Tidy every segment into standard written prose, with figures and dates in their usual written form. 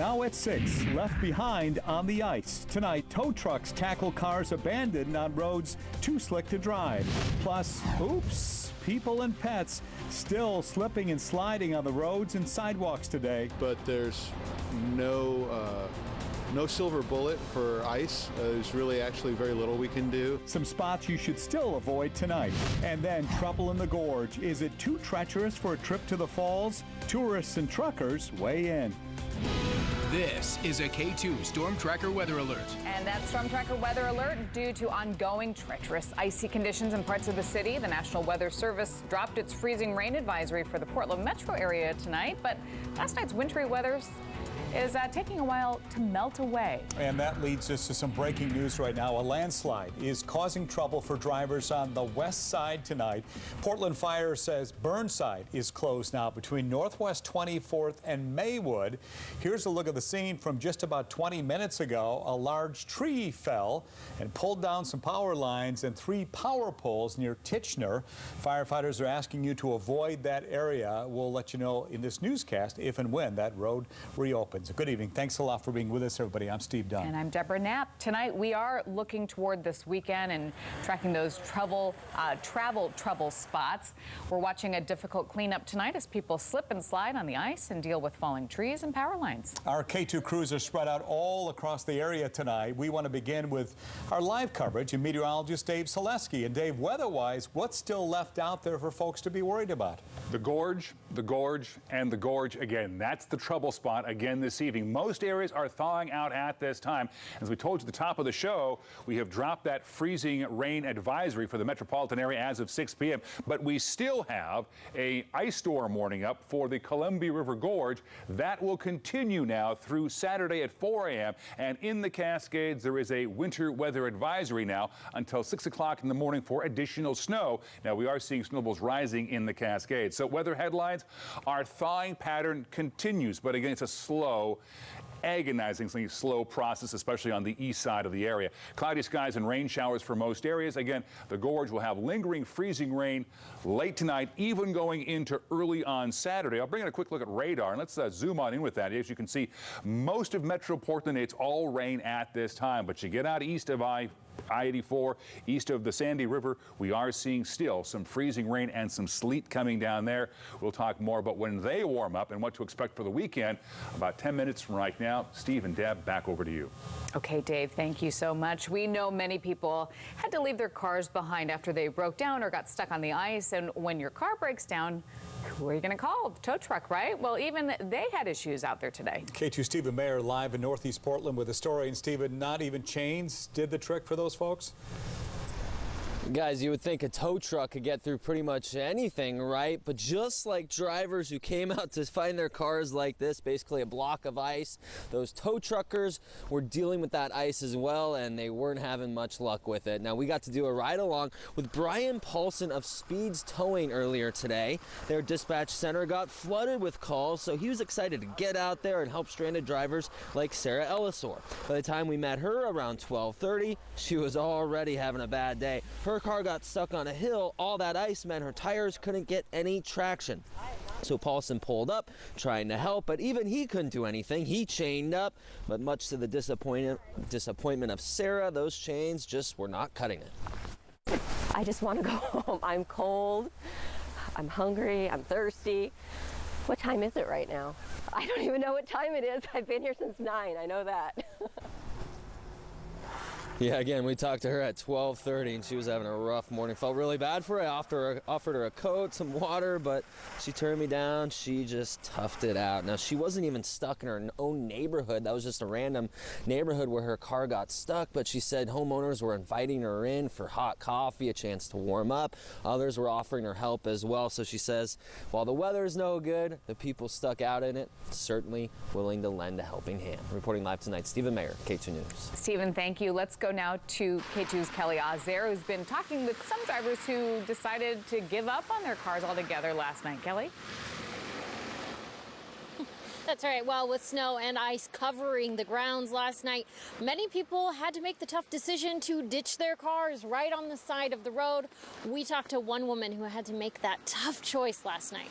Now at 6, left behind on the ice. Tonight, tow trucks tackle cars abandoned on roads too slick to drive. Plus, oops, people and pets still slipping and sliding on the roads and sidewalks today. But there's no silver bullet for ice. There's really actually very little we can do. Some spots you should still avoid tonight. And then trouble in the gorge. Is it too treacherous for a trip to the falls? Tourists and truckers weigh in. This is a KATU Storm Tracker weather alert. And that Storm Tracker weather alert due to ongoing treacherous icy conditions in parts of the city. The National Weather Service dropped its freezing rain advisory for the Portland metro area tonight, but last night's wintry weather is taking a while to melt away. And that leads us to some breaking news right now. A landslide is causing trouble for drivers on the west side tonight. Portland Fire says Burnside is closed now between Northwest 24th and Maywood. Here's a look at the scene from just about 20 minutes ago. A large tree fell and pulled down some power lines and 3 power poles near Titchener. Firefighters are asking you to avoid that area. We'll let you know in this newscast if and when that road reopens. Good evening. Thanks a lot for being with us, everybody. I'm Steve Dunn. And I'm Deborah Knapp. Tonight, we are looking toward this weekend and tracking those travel trouble spots. We're watching a difficult cleanup tonight as people slip and slide on the ice and deal with falling trees and power lines. Our KATU crews are spread out all across the area tonight. We want to begin with our live coverage and meteorologist Dave Selesky. And Dave, weather-wise, what's still left out there for folks to be worried about? The gorge, and the gorge again. That's the trouble spot again this evening. Most areas are thawing out at this time. As we told you at the top of the show, we have dropped that freezing rain advisory for the metropolitan area as of 6 p.m. But we still have a ice storm warning up for the Columbia River Gorge. That will continue now through Saturday at 4 a.m. And in the Cascades, there is a winter weather advisory now until 6 o'clock in the morning for additional snow. Now, we are seeing snowballs rising in the Cascades. So weather headlines, our thawing pattern continues. But again, it's a slow, agonizingly slow process, especially on the east side of the area. Cloudy skies and rain showers for most areas. Again, the gorge will have lingering freezing rain late tonight, even going into early on Saturday. I'll bring in a quick look at radar, and let's zoom on in with that. As you can see, most of Metro Portland, it's all rain at this time, but you get out east of I-84, east of the Sandy River, we are seeing still some freezing rain and some sleet coming down there. We'll talk more about when they warm up and what to expect for the weekend about 10 minutes from right now. Steve and Deb, back over to you. Okay, Dave, thank you so much. We know many people had to leave their cars behind after they broke down or got stuck on the ice. And when your car breaks down, who are you going to call? The tow truck, right? Well, even they had issues out there today. KATU Stephen Mayer live in Northeast Portland with a story. And Stephen, not even chains did the trick for those folks? Guys, you would think a tow truck could get through pretty much anything, right? But just like drivers who came out to find their cars like this, basically a block of ice, those tow truckers were dealing with that ice as well, and they weren't having much luck with it. Now, we got to do a ride-along with Brian Paulson of Speeds Towing earlier today. Their dispatch center got flooded with calls, so he was excited to get out there and help stranded drivers like Sarah Ellisor. By the time we met her around 12:30, she was already having a bad day. Her car got stuck on a hill. All that ice meant her tires couldn't get any traction. So Paulson pulled up, trying to help, but even he couldn't do anything. He chained up, but much to the disappointment of Sarah, those chains just were not cutting it. I just want to go home. I'm cold, I'm hungry, I'm thirsty. What time is it right now? I don't even know what time it is. I've been here since 9, I know that. Yeah, again, we talked to her at 12:30, and she was having a rough morning. Felt really bad for her. I offered her a coat, some water, but she turned me down. She just toughed it out. Now, she wasn't even stuck in her own neighborhood. That was just a random neighborhood where her car got stuck, but she said homeowners were inviting her in for hot coffee, a chance to warm up. Others were offering her help as well. So she says, while the weather is no good, the people stuck out in it, certainly willing to lend a helping hand. Reporting live tonight, Stephen Mayer, KATU News. Stephen, thank you. Let's go now to KATU's Kelly Ozair, who's been talking with some drivers who decided to give up on their cars altogether last night. Kelly? That's right. Well, with snow and ice covering the grounds last night, many people had to make the tough decision to ditch their cars right on the side of the road. We talked to one woman who had to make that tough choice last night.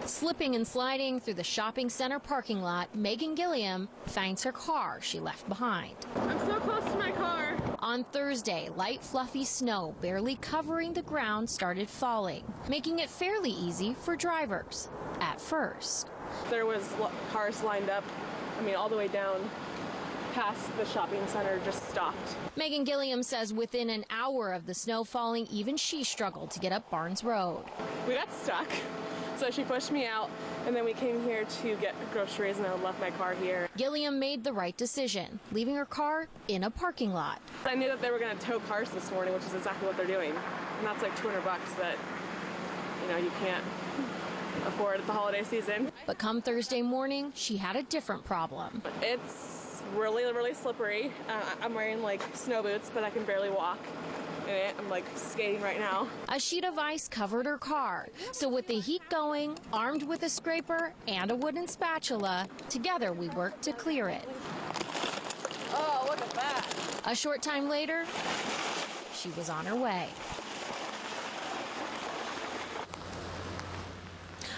Slipping and sliding through the shopping center parking lot, Megan Gilliam finds her car she left behind. I'm so close to my car. On Thursday, light fluffy snow barely covering the ground started falling, making it fairly easy for drivers at first. There was cars lined up, all the way down past the shopping center, just stopped. Megan Gilliam says within an hour of the snow falling, even she struggled to get up Barnes Road. We got stuck, so she pushed me out, and then we came here to get groceries, and I left my car here. Gilliam made the right decision, leaving her car in a parking lot. I knew that they were going to tow cars this morning, which is exactly what they're doing, and that's like $200 that, you can't afford at the holiday season. But come Thursday morning, she had a different problem. It's really, really slippery. I'm wearing like snow boots, but I can barely walk in it. I'm like skating right now. A sheet of ice covered her car. So with the heat going, armed with a scraper and a wooden spatula, together we worked to clear it. Oh, look at that. A short time later, she was on her way.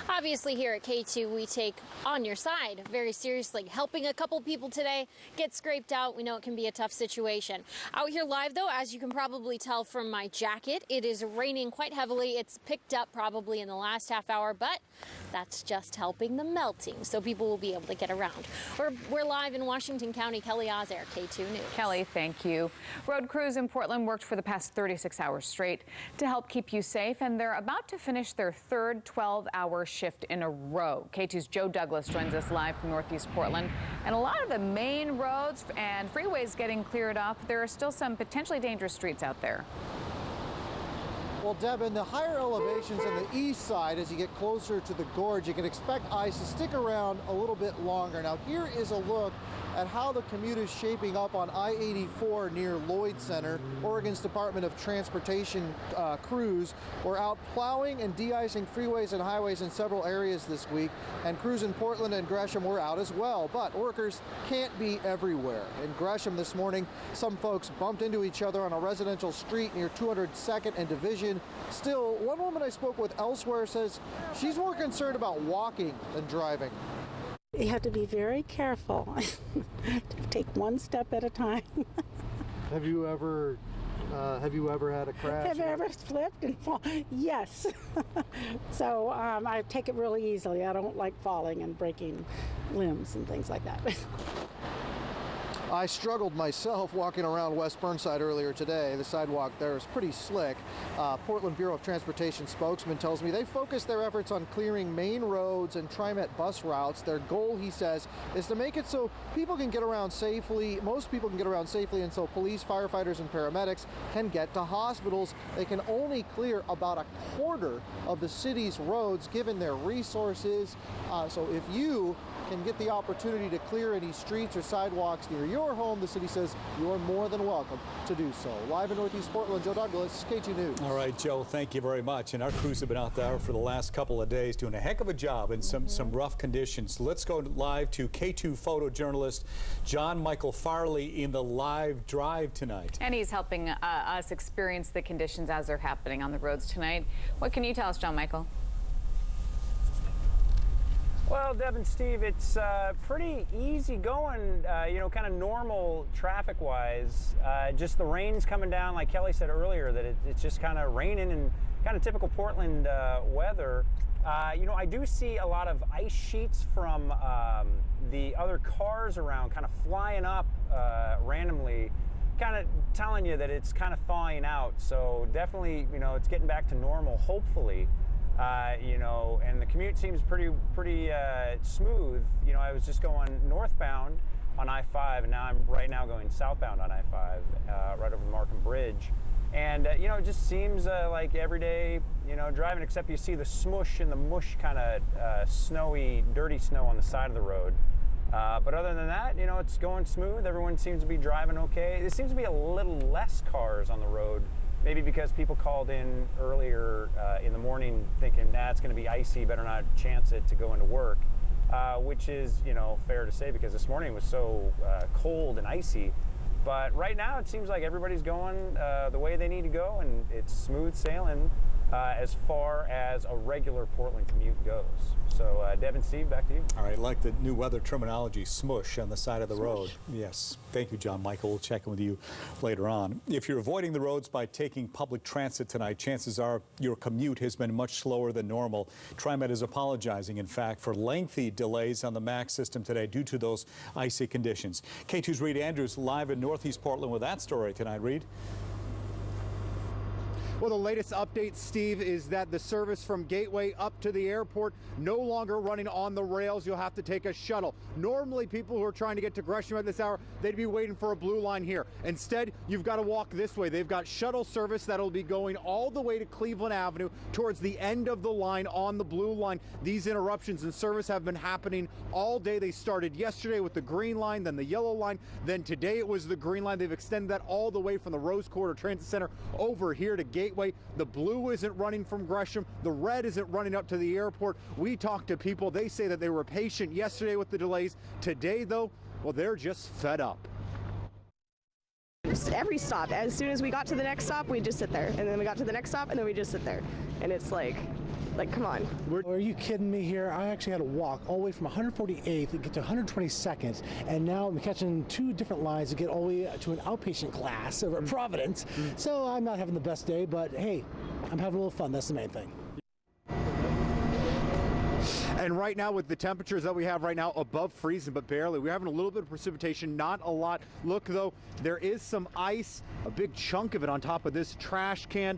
Obviously here at KATU, we take On Your Side very seriously. Helping a couple people today get scraped out. We know it can be a tough situation. Out here live, though, as you can probably tell from my jacket, it is raining quite heavily. It's picked up probably in the last half hour, but that's just helping the melting, so people will be able to get around. We're live in Washington County. Kelly Ozair, KATU News. Kelly, thank you. Road crews in Portland worked for the past 36 hours straight to help keep you safe, and they're about to finish their third 12-hour shift in a row. KATU's Joe Douglas joins us live from Northeast Portland. And a lot of the main roads and freeways getting cleared up. There are still some potentially dangerous streets out there. Well, Deb, in the higher elevations on the east side, as you get closer to the gorge, you can expect ice to stick around a little bit longer. Now, here is a look at how the commute is shaping up on I-84 near Lloyd Center. Oregon's Department of Transportation crews were out plowing and de-icing freeways and highways in several areas this week, and crews in Portland and Gresham were out as well. But workers can't be everywhere. In Gresham this morning, some folks bumped into each other on a residential street near 202nd and Division. Still, one woman I spoke with elsewhere says she's more concerned about walking than driving. You have to be very careful. Take one step at a time. Have you ever had a crash? Have you ever slipped and fall? Yes. So I take it really easily. I don't like falling and breaking limbs and things like that. I struggled myself walking around West Burnside earlier today. The sidewalk there is pretty slick. Portland Bureau of Transportation spokesman tells me they focus their efforts on clearing main roads and TriMet bus routes. Their goal, he says, is to make it so people can get around safely. Most people can get around safely, and so police, firefighters, and paramedics can get to hospitals. They can only clear about a quarter of the city's roads given their resources. So if you can get the opportunity to clear any streets or sidewalks near your home, the city says you're more than welcome to do so. Live in Northeast Portland, Joe Douglas, KATU News. All right, Joe, thank you very much. And our crews have been out there for the last couple of days doing a heck of a job in some rough conditions. Let's go live to KATU photojournalist John Michael Farley in the live drive tonight. And he's helping us experience the conditions as they're happening on the roads tonight. What can you tell us, John Michael? Well, Deb and Steve, it's pretty easy going, kind of normal traffic-wise. Just the rain's coming down, like Kelly said earlier, that it's just kind of raining and kind of typical Portland weather. I do see a lot of ice sheets from the other cars around kind of flying up randomly, kind of telling you that it's kind of thawing out. So definitely, it's getting back to normal, hopefully. And the commute seems pretty smooth. I was just going northbound on I-5, and now I'm right now going southbound on I-5, right over the Markham Bridge. And, it just seems like everyday, driving, except you see the smush and the mush kind of snowy, dirty snow on the side of the road. But other than that, it's going smooth. Everyone seems to be driving okay. There seems to be a little less cars on the road. Maybe because people called in earlier in the morning thinking, it's going to be icy, better not chance it to go into work, which is, fair to say because this morning was so cold and icy. But right now it seems like everybody's going the way they need to go, and it's smooth sailing as far as a regular Portland commute goes. So, Deb and Steve, back to you. All right, like the new weather terminology, smush on the side of the road. Yes. Thank you, John Michael. We'll check in with you later on. If you're avoiding the roads by taking public transit tonight, chances are your commute has been much slower than normal. TriMet is apologizing, in fact, for lengthy delays on the MAX system today due to those icy conditions. K2's Reed Andrews live in Northeast Portland with that story tonight. Reed? Well, the latest update, Steve, is that the service from Gateway up to the airport no longer running on the rails. You'll have to take a shuttle. Normally, people who are trying to get to Gresham at this hour, they'd be waiting for a blue line here. Instead, you've got to walk this way. They've got shuttle service that'll be going all the way to Cleveland Avenue towards the end of the line on the blue line. These interruptions in service have been happening all day. They started yesterday with the green line, then the yellow line, then today it was the green line. They've extended that all the way from the Rose Quarter Transit Center over here to Gateway. The blue isn't running from Gresham. The red isn't running up to the airport. We talked to people. They say that they were patient yesterday with the delays. Today, though, well, they're just fed up. Every stop, as soon as we got to the next stop, we just sit there. And then we got to the next stop, and then we just sit there. And it's like, come on. Are you kidding me here? I actually had to walk all the way from 148th to get to 122nd, and now I'm catching two different lines to get all the way to an outpatient class over at Providence. So I'm not having the best day, but hey, I'm having a little fun. That's the main thing. And right now, with the temperatures that we have right now, above freezing, but barely. We're having a little bit of precipitation, not a lot. Look, though, there is some ice, a big chunk of it on top of this trash can.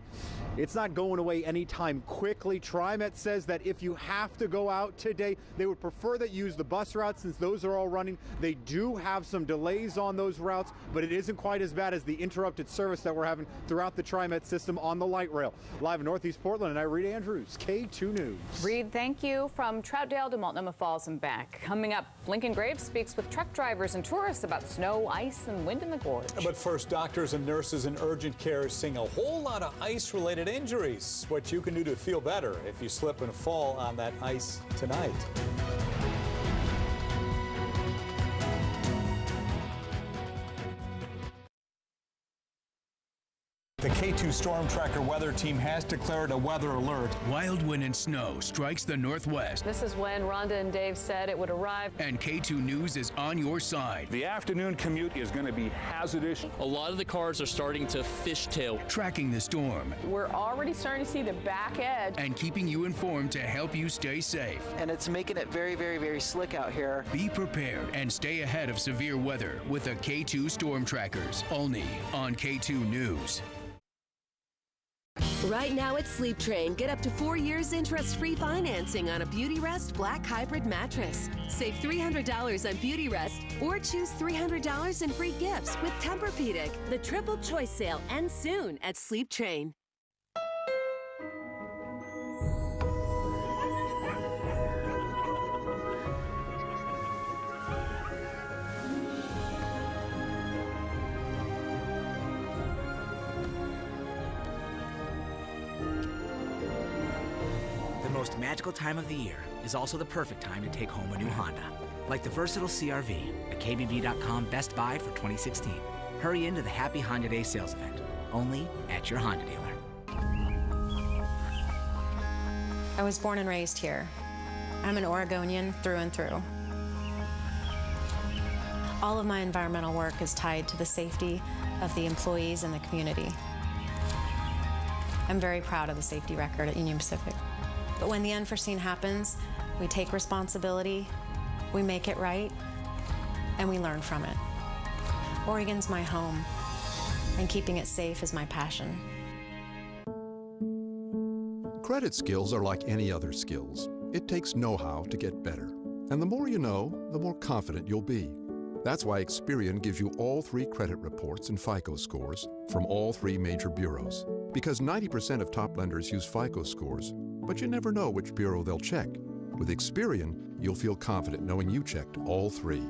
It's not going away anytime quickly. TriMet says that if you have to go out today, they would prefer that you use the bus routes since those are all running. They do have some delays on those routes, but it isn't quite as bad as the interrupted service that we're having throughout the TriMet system on the light rail. Live in Northeast Portland, and I, Reed Andrews, K2 News. Reed, thank you. From Troutdale to Multnomah Falls and back. Coming up, Lincoln Graves speaks with truck drivers and tourists about snow, ice, and wind in the gorge. But first, doctors and nurses in urgent care are seeing a whole lot of ice-related injuries. What you can do to feel better if you slip and fall on that ice tonight. The K2 Storm Tracker weather team has declared a weather alert. Wild wind and snow strikes the northwest. This is when Rhonda and Dave said it would arrive. And K2 News is on your side. The afternoon commute is going to be hazardous. A lot of the cars are starting to fishtail. Tracking the storm. We're already starting to see the back edge. And keeping you informed to help you stay safe. And it's making it very, very, very slick out here. Be prepared and stay ahead of severe weather with the K2 Storm Trackers. Only on K2 News. Right now at Sleep Train, get up to 4 years interest-free financing on a Beauty Rest Black Hybrid mattress. Save $300 on Beauty Rest or choose $300 in free gifts with Tempur-Pedic. The triple choice sale ends soon at Sleep Train. The most magical time of the year is also the perfect time to take home a new Honda, like the versatile CR-V, a KBB.com Best Buy for 2016. Hurry into the Happy Honda Day sales event, only at your Honda dealer. I was born and raised here. I'm an Oregonian through and through. All of my environmental work is tied to the safety of the employees and the community. I'm very proud of the safety record at Union Pacific. But when the unforeseen happens, we take responsibility, we make it right, and we learn from it. Oregon's my home, and keeping it safe is my passion. Credit skills are like any other skills. It takes know-how to get better. And the more you know, the more confident you'll be. That's why Experian gives you all 3 credit reports and FICO scores from all 3 major bureaus. Because 90% of top lenders use FICO scores, but you never know which bureau they'll check. With Experian, you'll feel confident knowing you checked all 3.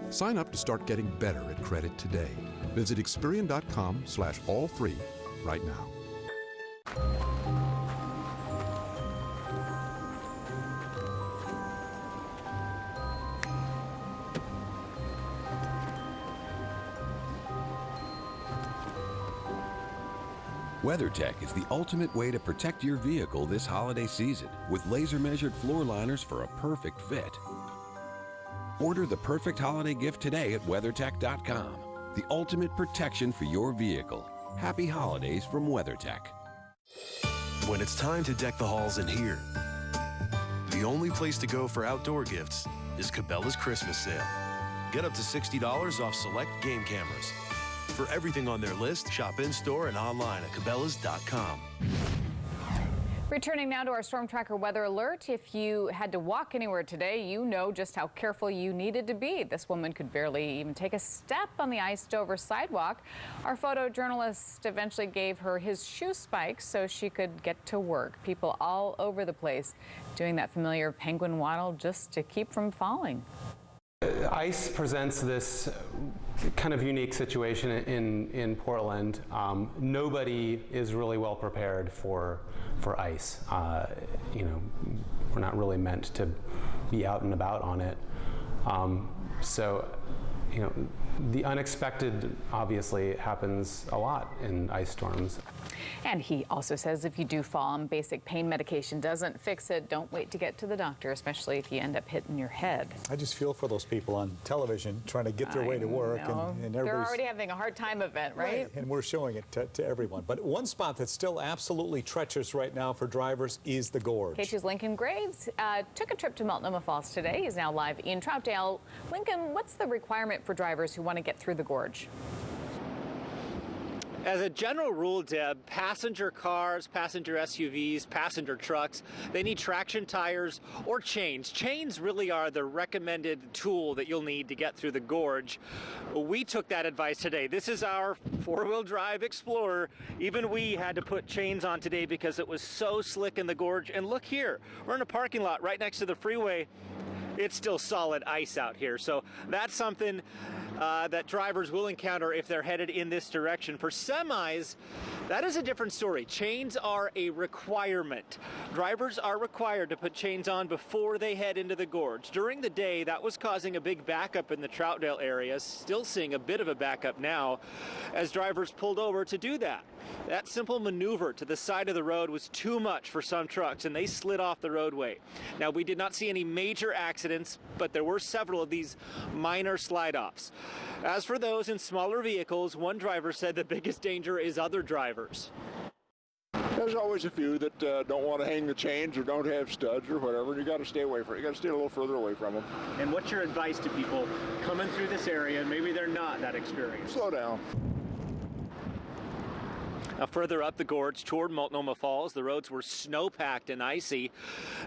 Sign up to start getting better at credit today. Visit Experian.com/all3 right now. WeatherTech is the ultimate way to protect your vehicle this holiday season with laser-measured floor liners for a perfect fit. Order the perfect holiday gift today at WeatherTech.com. The ultimate protection for your vehicle. Happy holidays from WeatherTech. When it's time to deck the halls in here, the only place to go for outdoor gifts is Cabela's Christmas sale. Get up to $60 off select game cameras. For everything on their list, shop in-store and online at Cabela's.com. Returning now to our Storm Tracker weather alert. If you had to walk anywhere today, you know just how careful you needed to be. This woman could barely even take a step on the iced-over sidewalk. Our photojournalist eventually gave her his shoe spikes so she could get to work. People all over the place doing that familiar penguin waddle just to keep from falling. Ice presents this kind of unique situation in Portland. Nobody is really well prepared for ice. You know, we're not really meant to be out and about on it. So, you know, the unexpected obviously happens a lot in ice storms. And he also says if you do fall and basic pain medication doesn't fix it, don't wait to get to the doctor, especially if you end up hitting your head. I just feel for those people on television trying to get their way to work. And they're already having a hard time of it, right? And we're showing it to everyone. But one spot that's still absolutely treacherous right now for drivers is the gorge. KATU's Lincoln Graves took a trip to Multnomah Falls today. He's now live in Troutdale. Lincoln, what's the requirement for drivers who want to get through the gorge? As a general rule, Deb, passenger cars, passenger SUVs, passenger trucks, they need traction tires or chains. Chains really are the recommended tool that you'll need to get through the gorge. We took that advice today. This is our four-wheel drive Explorer. Even we had to put chains on today because it was so slick in the gorge. And look here, we're in a parking lot right next to the freeway. It's still solid ice out here. So that's something that drivers will encounter if they're headed in this direction. For semis, that is a different story. Chains are a requirement. Drivers are required to put chains on before they head into the gorge. During the day, that was causing a big backup in the Troutdale area. Still seeing a bit of a backup now as drivers pulled over to do that. That simple maneuver to the side of the road was too much for some trucks, and they slid off the roadway. Now, we did not see any major accidents, but there were several of these minor slide-offs. As for those in smaller vehicles, one driver said the biggest danger is other drivers. There's always a few that don't want to hang the chains or don't have studs or whatever, and you got to stay away from it. You got to stay a little further away from them. And what's your advice to people coming through this area and maybe they're not that experienced? Slow down. Now, further up the gorge toward Multnomah Falls, the roads were snow-packed and icy.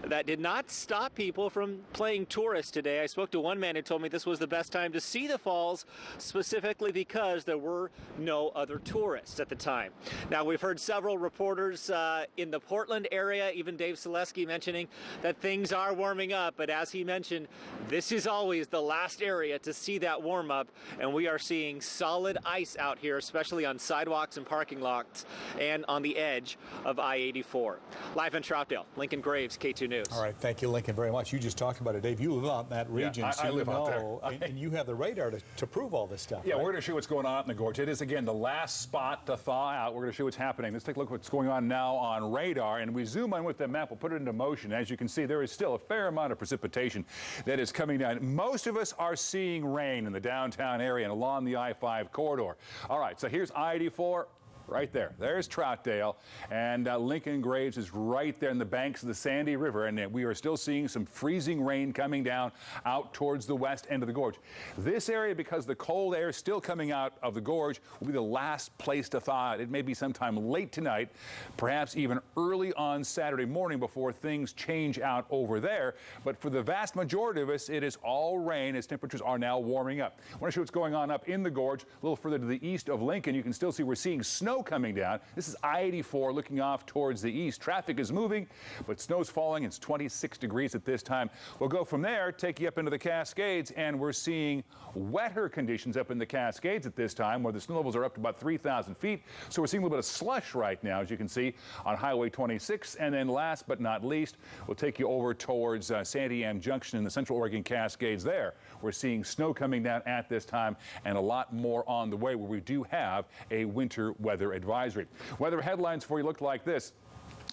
That did not stop people from playing tourist today. I spoke to one man who told me this was the best time to see the falls, specifically because there were no other tourists at the time. Now, we've heard several reporters in the Portland area, even Dave Selesky, mentioning that things are warming up. But as he mentioned, this is always the last area to see that warm up. And we are seeing solid ice out here, especially on sidewalks and parking lots and on the edge of I-84. Live in Troutdale, Lincoln Graves, KATU News. All right, thank you, Lincoln, very much. You just talked about it, Dave. You live out in that region, yeah, so I live out there. And you have the radar to prove all this stuff. Yeah, right? we're going to show what's going on in the gorge. It is, again, the last spot to thaw out. We're going to show what's happening. Let's take a look at what's going on now on radar, and we zoom in with the map. We'll put it into motion. As you can see, there is still a fair amount of precipitation that is coming down. Most of us are seeing rain in the downtown area and along the I-5 corridor. All right, so here's I-84. Right there. There's Troutdale, and Lincoln Graves is right there in the banks of the Sandy River, and we are still seeing some freezing rain coming down out towards the west end of the gorge. This area, because the cold air is still coming out of the gorge, will be the last place to thaw out. It may be sometime late tonight, perhaps even early on Saturday morning before things change out over there, but for the vast majority of us, it is all rain as temperatures are now warming up. I want to show what's going on up in the gorge, a little further to the east of Lincoln. You can still see we're seeing snow coming down. This is I-84 looking off towards the east. Traffic is moving, but snow's falling. It's 26 degrees at this time. We'll go from there, take you up into the Cascades, and we're seeing wetter conditions up in the Cascades at this time, where the snow levels are up to about 3,000 feet. So we're seeing a little bit of slush right now, as you can see, on Highway 26. And then last but not least, we'll take you over towards Santiam Junction in the Central Oregon Cascades there. We're seeing snow coming down at this time and a lot more on the way, where we do have a winter weather weather advisory. Weather headlines for you look like this.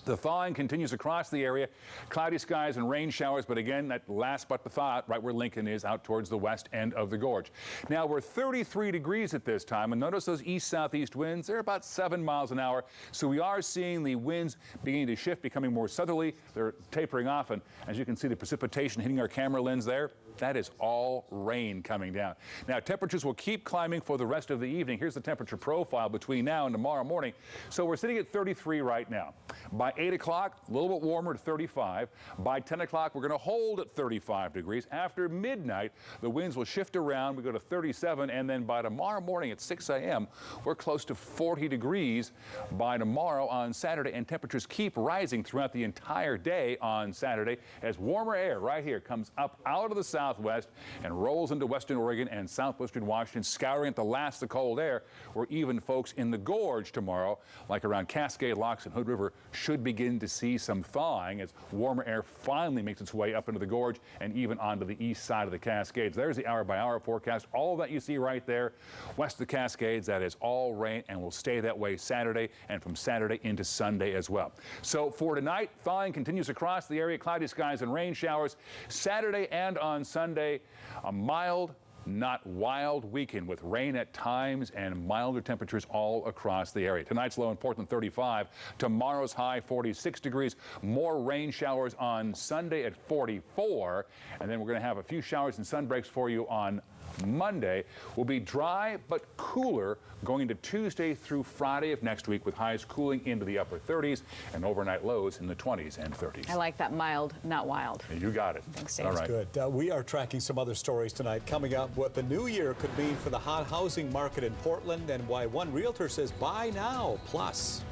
The thawing continues across the area. Cloudy skies and rain showers, but again, that last but the thaw right where Lincoln is, out towards the west end of the gorge. Now, we're 33 degrees at this time, and notice those east-southeast winds. They're about 7 miles an hour, so we are seeing the winds beginning to shift, becoming more southerly. They're tapering off, and as you can see, the precipitation hitting our camera lens there, that is all rain coming down. Now, temperatures will keep climbing for the rest of the evening. Here's the temperature profile between now and tomorrow morning. So we're sitting at 33 right now. By 8 o'clock, a little bit warmer to 35. By 10 o'clock, we're going to hold at 35 degrees. After midnight, the winds will shift around. We go to 37, and then by tomorrow morning at 6 a.m., we're close to 40 degrees by tomorrow on Saturday, and temperatures keep rising throughout the entire day on Saturday as warmer air right here comes up out of the southwest and rolls into western Oregon and southwestern Washington, scouring at the last of the cold air, where even folks in the gorge tomorrow, like around Cascade Locks and Hood River, should begin to see some thawing as warmer air finally makes its way up into the gorge and even onto the east side of the Cascades. There's the hour-by-hour forecast. All that you see right there west of the Cascades, that is all rain and will stay that way Saturday and from Saturday into Sunday as well. So for tonight, thawing continues across the area, cloudy skies and rain showers. Saturday and on Sunday, a mild, not wild weekend with rain at times and milder temperatures all across the area. Tonight's low in Portland 35, tomorrow's high 46 degrees, more rain showers on Sunday at 44, and then we're going to have a few showers and sun breaks for you on Monday. Will be dry but cooler going into Tuesday through Friday of next week, with highs cooling into the upper 30s and overnight lows in the 20s and 30s. I like that mild, not wild. You got it. Thanks, Dave. All right. Good. We are tracking some other stories tonight. Coming up, what the new year could mean for the hot housing market in Portland and why one realtor says buy now. Plus,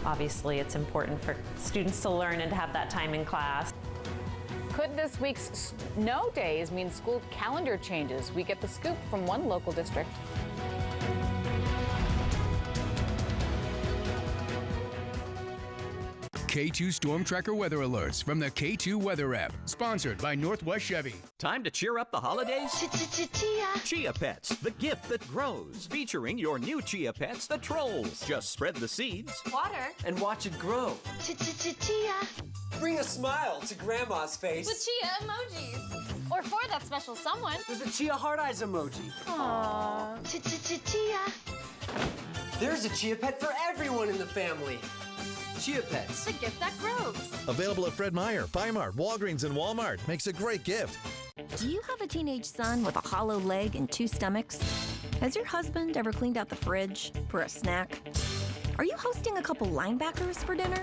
obviously, it's important for students to learn and to have that time in class. Could this week's snow days mean school calendar changes? We get the scoop from one local district. KATU Storm Tracker weather alerts from the KATU weather app, sponsored by Northwest Chevy. Time to cheer up the holidays? Chia Pets, the gift that grows. Featuring your new Chia Pets, the Trolls. Just spread the seeds, water, and watch it grow. Chia. Bring a smile to Grandma's face with Chia emojis. Or for that special someone with a Chia heart eyes emoji. Aww. Chia. There's a Chia Pet for everyone in the family. Chia Pets. The gift that grows. Available at Fred Meyer, Bi-Mart, Walgreens, and Walmart. Makes a great gift. Do you have a teenage son with a hollow leg and 2 stomachs? Has your husband ever cleaned out the fridge for a snack? Are you hosting a couple linebackers for dinner?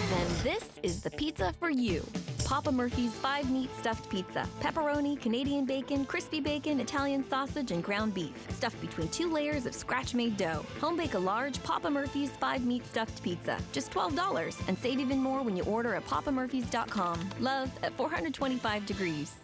Then this is the pizza for you. Papa Murphy's 5-meat stuffed pizza. Pepperoni, Canadian bacon, crispy bacon, Italian sausage, and ground beef. Stuffed between 2 layers of scratch-made dough. Home bake a large Papa Murphy's 5-meat stuffed pizza. Just $12, and save even more when you order at papamurphys.com. Love at 425 degrees.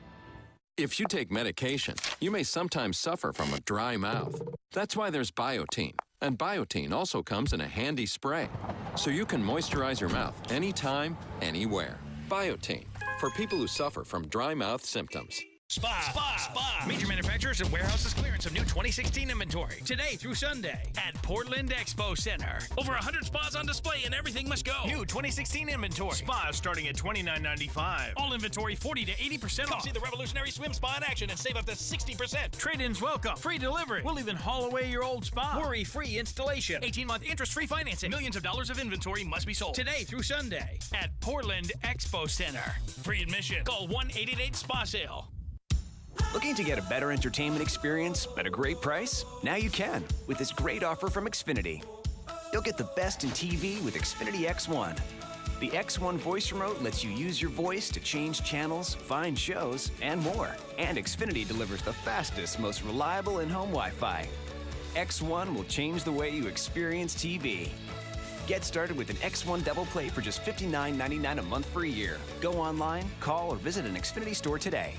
If you take medication, you may sometimes suffer from a dry mouth. That's why there's Biotene. And Biotene also comes in a handy spray, so you can moisturize your mouth anytime, anywhere. Biotene, for people who suffer from dry mouth symptoms. Spa. Major manufacturers and warehouses clearance of new 2016 inventory today through Sunday at Portland Expo Center. Over 100 spas on display and everything must go. New 2016 inventory. Spas starting at $29.95. All inventory 40 to 80% off. Come see the revolutionary swim spa in action and save up to 60%. Trade-ins welcome. Free delivery. We'll even haul away your old spa. Worry-free installation. 18-month interest-free financing. Millions of dollars of inventory must be sold today through Sunday at Portland Expo Center. Free admission. Call 1-888-SPA-SALE. Looking to get a better entertainment experience at a great price? Now you can with this great offer from Xfinity. You'll get the best in TV with Xfinity X1. The X1 voice remote lets you use your voice to change channels, find shows, and more. And Xfinity delivers the fastest, most reliable in-home Wi-Fi. X1 will change the way you experience TV. Get started with an X1 double play for just $59.99 a month for a year. Go online, call, or visit an Xfinity store today.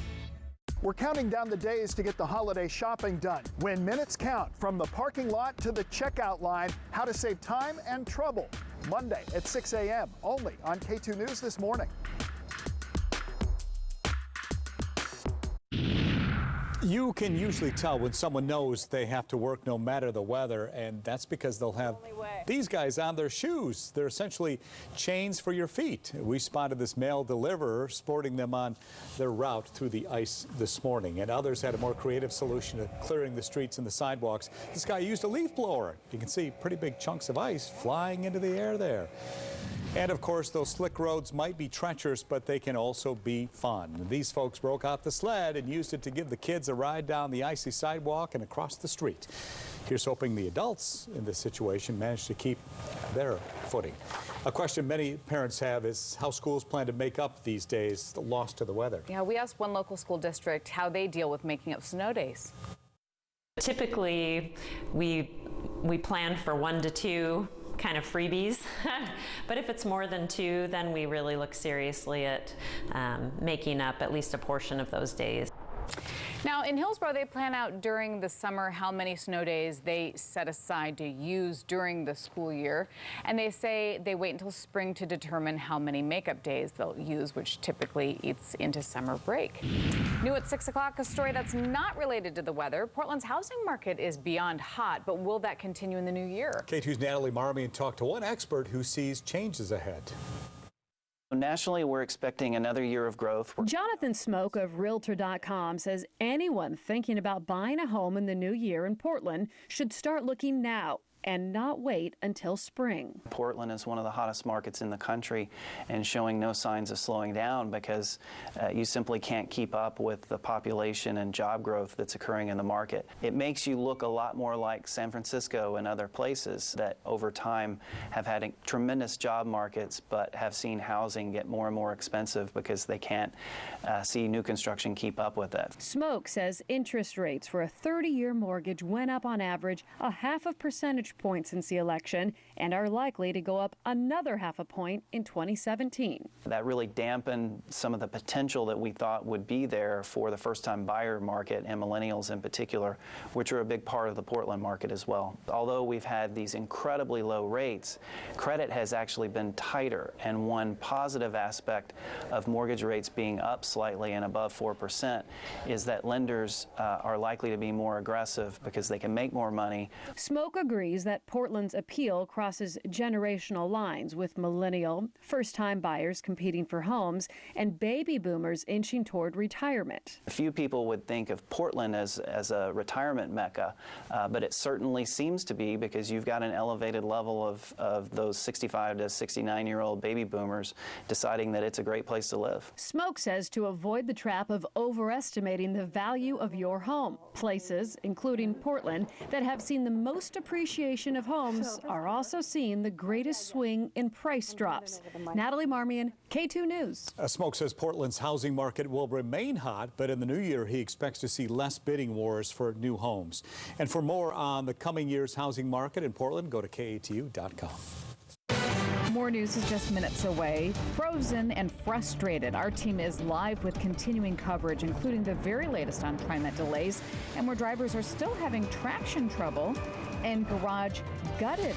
We're counting down the days to get the holiday shopping done. When minutes count, from the parking lot to the checkout line, how to save time and trouble. Monday at 6 a.m. only on KATU News This Morning. You can usually tell when someone knows they have to work no matter the weather, and that's because they'll have these guys on their shoes. They're essentially chains for your feet. We spotted this mail deliverer sporting them on their route through the ice this morning, and others had a more creative solution to clearing the streets and the sidewalks. This guy used a leaf blower. You can see pretty big chunks of ice flying into the air there. And of course, those slick roads might be treacherous, but they can also be fun. These folks broke out the sled and used it to give the kids a ride down the icy sidewalk and across the street. Here's hoping the adults in this situation manage to keep their footing. A question many parents have is how schools plan to make up these days lost to the weather. Yeah, we asked one local school district how they deal with making up snow days. Typically, we plan for 1 to 2 kind of freebies, but if it's more than 2, then we really look seriously at making up at least a portion of those days. Now, in Hillsborough, they plan out during the summer how many snow days they set aside to use during the school year. And they say they wait until spring to determine how many makeup days they'll use, which typically eats into summer break. New at 6 o'clock, a story that's not related to the weather. Portland's housing market is beyond hot, but will that continue in the new year? KATU's Natalie Marmion talked to one expert who sees changes ahead. Nationally, we're expecting another year of growth. Jonathan Smoke of Realtor.com says anyone thinking about buying a home in the new year in Portland should start looking now and not wait until spring. Portland is one of the hottest markets in the country and showing no signs of slowing down because you simply can't keep up with the population and job growth that's occurring in the market. It makes you look a lot more like San Francisco and other places that over time have had tremendous job markets but have seen housing get more and more expensive because they can't see new construction keep up with it. Smoke says interest rates for a 30-year mortgage went up on average 0.5 percentage points since the election and are likely to go up another 0.5 point in 2017. That really dampened some of the potential that we thought would be there for the first-time buyer market and millennials in particular, which are a big part of the Portland market as well. Although we've had these incredibly low rates, credit has actually been tighter, and one positive aspect of mortgage rates being up slightly and above 4% is that lenders are likely to be more aggressive because they can make more money. Smoke agrees that Portland's appeal crosses generational lines, with millennial, first-time buyers competing for homes and baby boomers inching toward retirement. Few people would think of Portland as a retirement mecca, but it certainly seems to be because you've got an elevated level of those 65 to 69-year-old baby boomers deciding that it's a great place to live. Smoke says to avoid the trap of overestimating the value of your home, places, including Portland, that have seen the most appreciation of homes are also seeing the greatest swing in price drops. Natalie Marmion, KATU News. Smoke says Portland's housing market will remain hot, but in the new year he expects to see less bidding wars for new homes. And for more on the coming year's housing market in Portland, go to KATU.com. More news is just minutes away. Frozen and frustrated, our team is live with continuing coverage, including the very latest on TriMet delays and where drivers are still having traction trouble and garage gutted